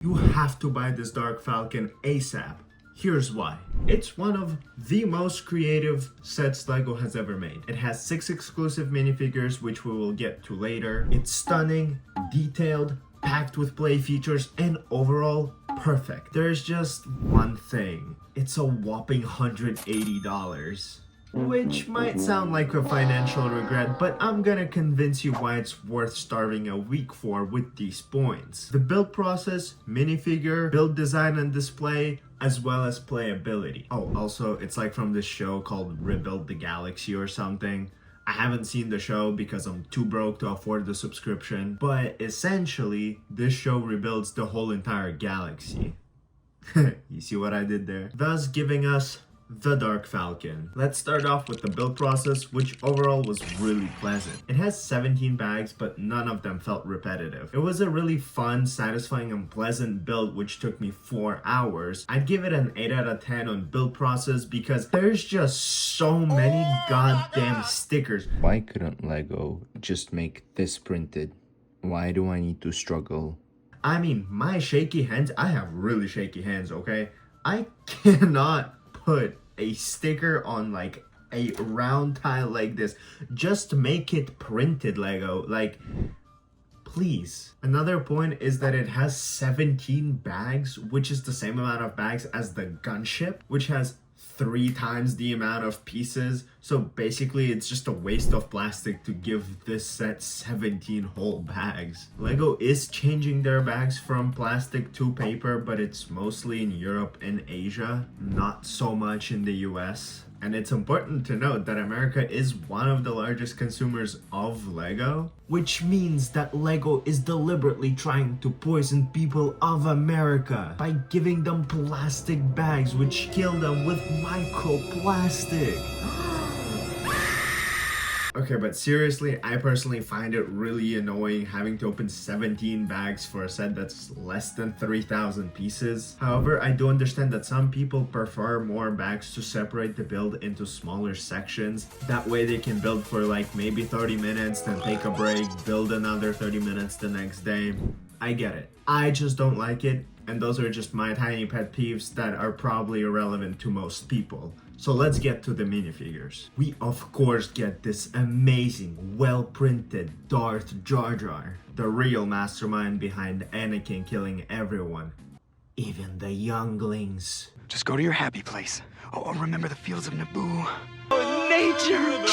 You have to buy this Dark Falcon ASAP. Here's why. It's one of the most creative sets LEGO has ever made. It has 6 exclusive minifigures, which we will get to later. It's stunning, detailed, packed with play features, and overall perfect. There's just one thing. It's a whopping $180. Which might sound like a financial regret, but I'm gonna convince you why it's worth starving a week for with these points. The build process, minifigure, build design and display, as well as playability. Oh, also, it's like from this show called Rebuild the Galaxy or something. I haven't seen the show because I'm too broke to afford the subscription, but essentially, this show rebuilds the whole entire galaxy. You see what I did there? Thus giving us the Dark Falcon. Let's start off with the build process, which overall was really pleasant. It has 17 bags, but none of them felt repetitive. It was a really fun, satisfying, and pleasant build, which took me 4 hours. I'd give it an 8 out of 10 on build process because there's just so many goddamn stickers. Why couldn't LEGO just make this printed? Why do I need to struggle? I mean, my shaky hands, I have really shaky hands, okay? I cannot put a sticker on like a round tile like this. Just make it printed, LEGO. Like, please. Another point is that it has 17 bags, which is the same amount of bags as the gunship, which has 3 times the amount of pieces. So basically it's just a waste of plastic to give this set 17 whole bags. LEGO is changing their bags from plastic to paper, but it's mostly in Europe and Asia, not so much in the US. And it's important to note that America is one of the largest consumers of LEGO, which means that LEGO is deliberately trying to poison people of America by giving them plastic bags which kill them with microplastic. Okay, but seriously, I personally find it really annoying having to open 17 bags for a set that's less than 3,000 pieces. However, I do understand that some people prefer more bags to separate the build into smaller sections. That way they can build for like maybe 30 minutes, then take a break, build another 30 minutes the next day. I get it. I just don't like it, and those are just my tiny pet peeves that are probably irrelevant to most people. So let's get to the minifigures. We of course get this amazing, well-printed Darth Jar Jar, the real mastermind behind Anakin killing everyone, even the younglings. Just go to your happy place. Oh, remember the fields of Naboo. Oh, nature!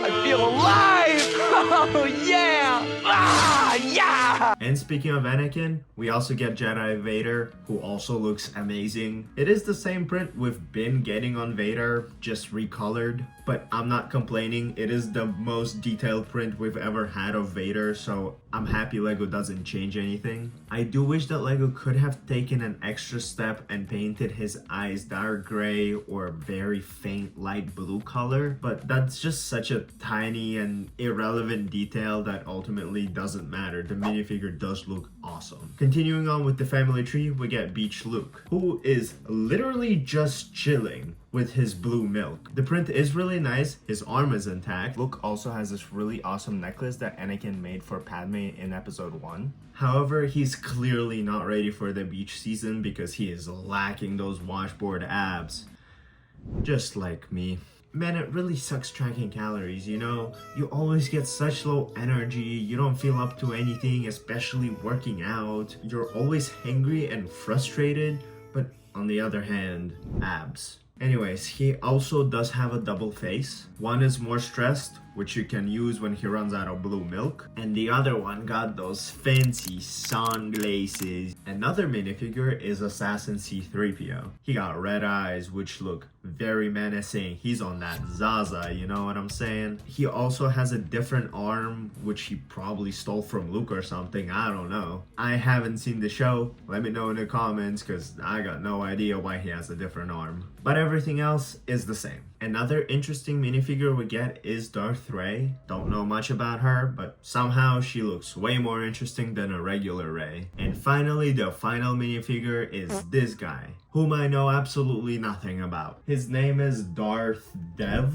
I feel alive! Oh, yeah! Ah, yeah! And speaking of Anakin, we also get Jedi Vader, who also looks amazing. It is the same print we've been getting on Vader, just recolored. But I'm not complaining, it is the most detailed print we've ever had of Vader, so I'm happy LEGO doesn't change anything. I do wish that LEGO could have taken an extra step and painted his eyes dark gray or very faint light blue color, but that's just such a tiny and irrelevant detail that ultimately doesn't matter. The minifigure does look awesome. Continuing on with the family tree, we get Beach Luke, who is literally just chilling with his blue milk. The print is really nice, his arm is intact. Luke also has this really awesome necklace that Anakin made for Padme in episode 1. However, he's clearly not ready for the beach season because he is lacking those washboard abs. Just like me. Man, it really sucks tracking calories, you know? You always get such low energy, you don't feel up to anything, especially working out. You're always hangry and frustrated, but on the other hand, abs. Anyways, he also does have a double face. One is more stressed, which you can use when he runs out of blue milk, and the other one got those fancy sunglasses. Another minifigure is Assassin C-3PO. He got red eyes, which look very menacing. He's on that Zaza, you know what I'm saying? He also has a different arm, which he probably stole from Luke or something, I don't know. I haven't seen the show, let me know in the comments, cause I got no idea why he has a different arm. But everything else is the same. Another interesting minifigure we get is Darth Rey. Don't know much about her, but somehow she looks way more interesting than a regular Rey. And finally, the final minifigure is this guy, whom I know absolutely nothing about. His name is Darth Dev.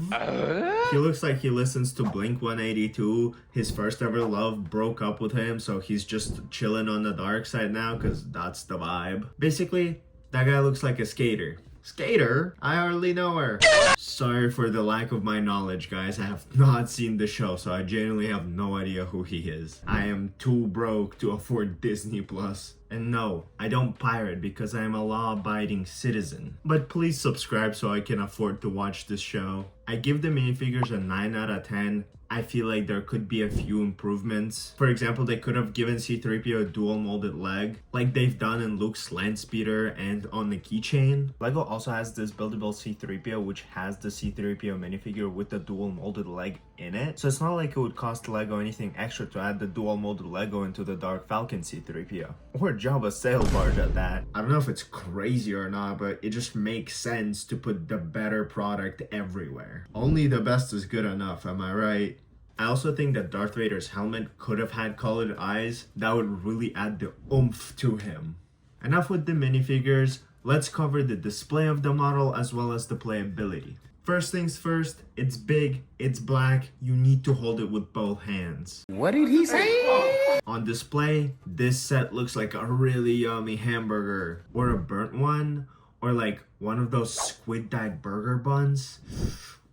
He looks like he listens to Blink-182. His first ever love broke up with him, so he's just chilling on the dark side now, because that's the vibe. Basically, that guy looks like a skater. Skater? I hardly know her. Sorry for the lack of my knowledge, guys. I have not seen the show, so I genuinely have no idea who he is. I am too broke to afford Disney Plus. And no, I don't pirate because I am a law-abiding citizen. But please subscribe so I can afford to watch this show. I give the minifigures a 9 out of 10. I feel like there could be a few improvements. For example, they could have given C-3PO a dual molded leg, like they've done in Luke's land speeder and on the keychain. LEGO also has this buildable C-3PO, which has the C-3PO minifigure with the dual molded leg in it. So it's not like it would cost LEGO anything extra to add the dual molded Lego into the Dark Falcon C-3PO. Or Jabba's sail barge at that. I don't know if it's crazy or not, but it just makes sense to put the better product everywhere. Only the best is good enough, am I right? I also think that Darth Vader's helmet could have had colored eyes. That would really add the oomph to him. Enough with the minifigures, let's cover the display of the model as well as the playability. First things first, it's big, it's black, you need to hold it with both hands. What did he say? On display, this set looks like a really yummy hamburger, or a burnt one, or like one of those squid dyed burger buns.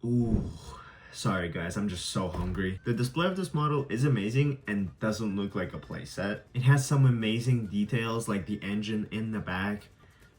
Ooh. Sorry guys, I'm just so hungry. The display of this model is amazing and doesn't look like a playset. It has some amazing details like the engine in the back.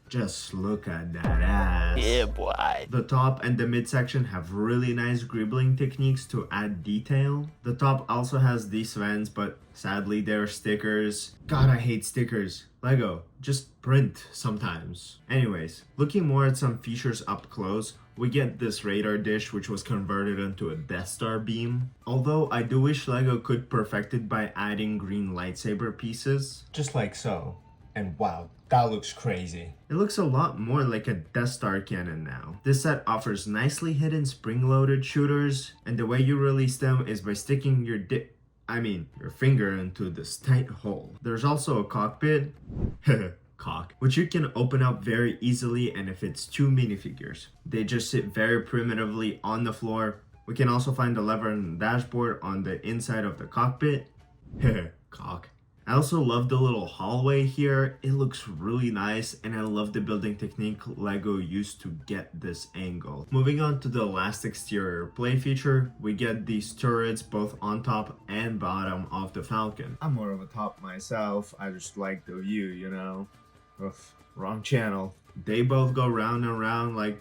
Just look at that ass. Yeah, boy. The top and the midsection have really nice gribbling techniques to add detail. The top also has these vents, but sadly they're stickers. God, I hate stickers. LEGO, just print sometimes. Anyways, looking more at some features up close, we get this radar dish which was converted into a Death Star beam. Although I do wish LEGO could perfect it by adding green lightsaber pieces. Just like so. And wow, that looks crazy. It looks a lot more like a Death Star cannon now. This set offers nicely hidden spring-loaded shooters, and the way you release them is by sticking your finger into this tight hole. There's also a cockpit, which you can open up very easily, and it fits 2 minifigures. They just sit very primitively on the floor. We can also find the lever and the dashboard on the inside of the cockpit. Cock. I also love the little hallway here. It looks really nice, and I love the building technique LEGO used to get this angle. Moving on to the last exterior play feature, we get these turrets both on top and bottom of the Falcon. I'm more of a top myself. I just like the view, you know. Oof, wrong channel. They both go round and round like...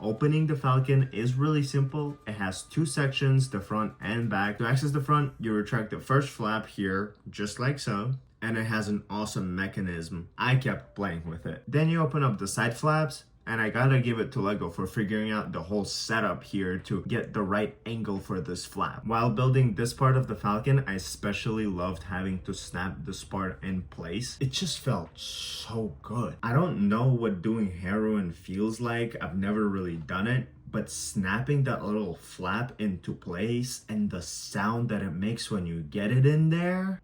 Opening the Falcon is really simple. It has 2 sections, the front and back. To access the front, you retract the first flap here, just like so. And it has an awesome mechanism. I kept playing with it. Then you open up the side flaps, and I gotta give it to LEGO for figuring out the whole setup here to get the right angle for this flap. While building this part of the Falcon, I especially loved having to snap this part in place. It just felt so good. I don't know what doing heroin feels like. I've never really done it. But snapping that little flap into place and the sound that it makes when you get it in there...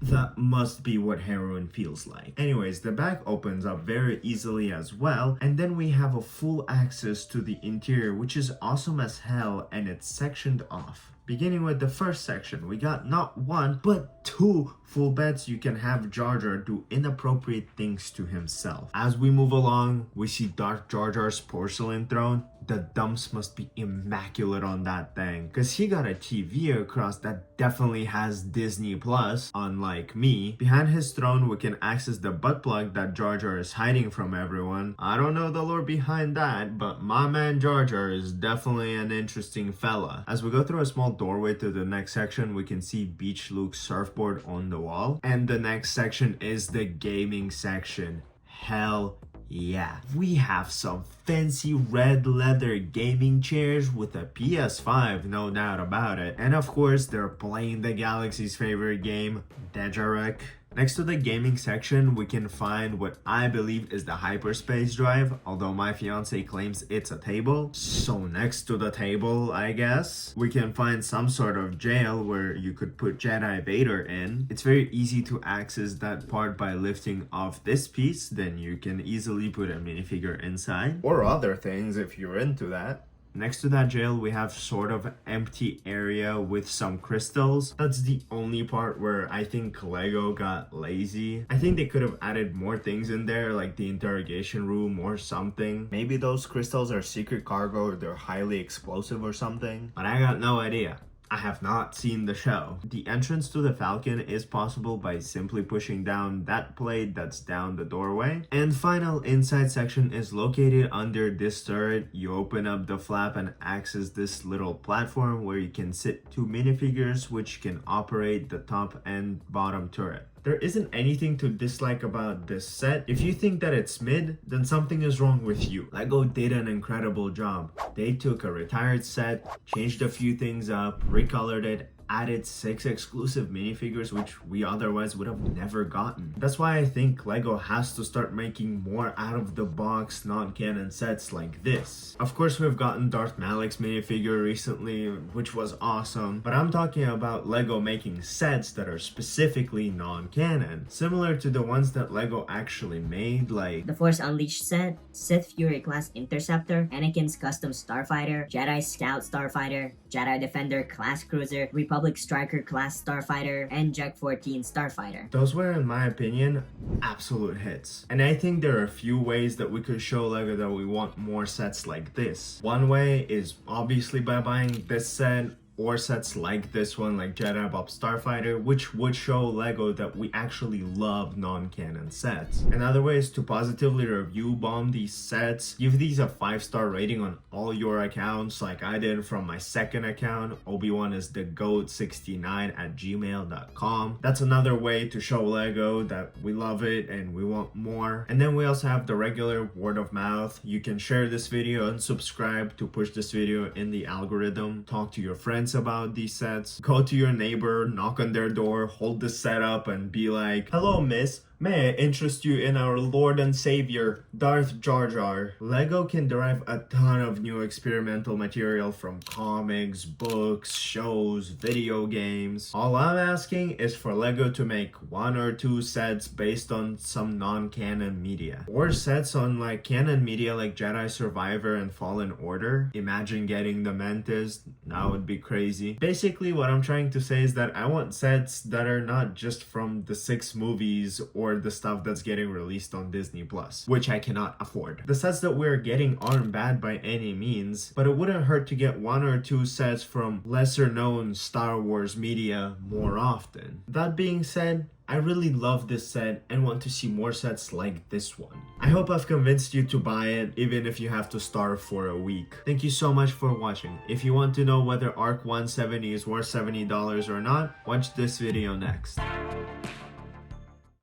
That must be what heroin feels like. Anyways, the back opens up very easily as well, and then we have a full access to the interior, which is awesome as hell, and it's sectioned off. Beginning with the first section, we got not 1, but 2 full beds you can have Jar Jar do inappropriate things to himself. As we move along, we see Darth Jar Jar's porcelain throne. The dumps must be immaculate on that thing, because he got a TV across that definitely has Disney Plus, unlike me. Behind his throne, we can access the butt plug that Jar Jar is hiding from everyone. I don't know the lore behind that, but my man Jar Jar is definitely an interesting fella. As we go through a small doorway to the next section, we can see Beach Luke's surfboard on the wall. And the next section is the gaming section. Hell yeah. We have some fancy red leather gaming chairs with a PS5, no doubt about it. And of course, they're playing the galaxy's favorite game, Dejarik. Next to the gaming section, we can find what I believe is the hyperspace drive, although my fiance claims it's a table. So next to the table, I guess, we can find some sort of jail where you could put Jedi Vader in. It's very easy to access that part by lifting off this piece, then you can easily put a minifigure inside, or other things if you're into that. Next to that jail, we have sort of empty area with some crystals. That's the only part where I think Lego got lazy. I think they could have added more things in there, like the interrogation room or something. Maybe those crystals are secret cargo or they're highly explosive or something, but I got no idea. I have not seen the show. The entrance to the Falcon is possible by simply pushing down that plate that's down the doorway. And final inside section is located under this turret. You open up the flap and access this little platform where you can sit two minifigures which can operate the top and bottom turret. There isn't anything to dislike about this set. If you think that it's mid, then something is wrong with you. Lego did an incredible job. They took a retired set, changed a few things up, recolored it, added 6 exclusive minifigures which we otherwise would have never gotten. That's why I think Lego has to start making more out of the box non-canon sets like this. Of course, we've gotten Darth Malik's minifigure recently, which was awesome, but I'm talking about Lego making sets that are specifically non-canon, similar to the ones that Lego actually made, like the Force Unleashed set, Sith Fury class Interceptor, Anakin's custom Starfighter, Jedi Scout Starfighter, Jedi Defender class cruiser, Republic Striker class Starfighter, and Jack 14 Starfighter. Those were, in my opinion, absolute hits. And I think there are a few ways that we could show Lego that we want more sets like this. One way is obviously by buying this set, or sets like this one, like Jedi Bob Starfighter, which would show Lego that we actually love non-canon sets. Another way is to positively review bomb these sets, give these a 5-star rating on all your accounts like I did from my second account. Obi-Wan is the goat69@gmail.com. That's another way to show Lego that we love it and we want more. And then we also have the regular word of mouth. You can share this video and subscribe to push this video in the algorithm. Talk to your friends about these sets. Go to your neighbor, knock on their door, hold the set up and be like, "Hello miss, may I interest you in our Lord and Savior, Darth Jar Jar?" Lego can derive a ton of new experimental material from comics, books, shows, video games. All I'm asking is for Lego to make 1 or 2 sets based on some non-canon media. Or sets on like canon media like Jedi Survivor and Fallen Order. Imagine getting the Mantis, that would be crazy. Basically what I'm trying to say is that I want sets that are not just from the 6 movies or the stuff that's getting released on Disney Plus, which I cannot afford. The sets that we're getting aren't bad by any means, but it wouldn't hurt to get 1 or 2 sets from lesser known Star Wars media more often. That being said, I really love this set and want to see more sets like this one. I hope I've convinced you to buy it, even if you have to starve for a week. Thank you so much for watching. If you want to know whether ARC 170 is worth $70 or not, watch this video next.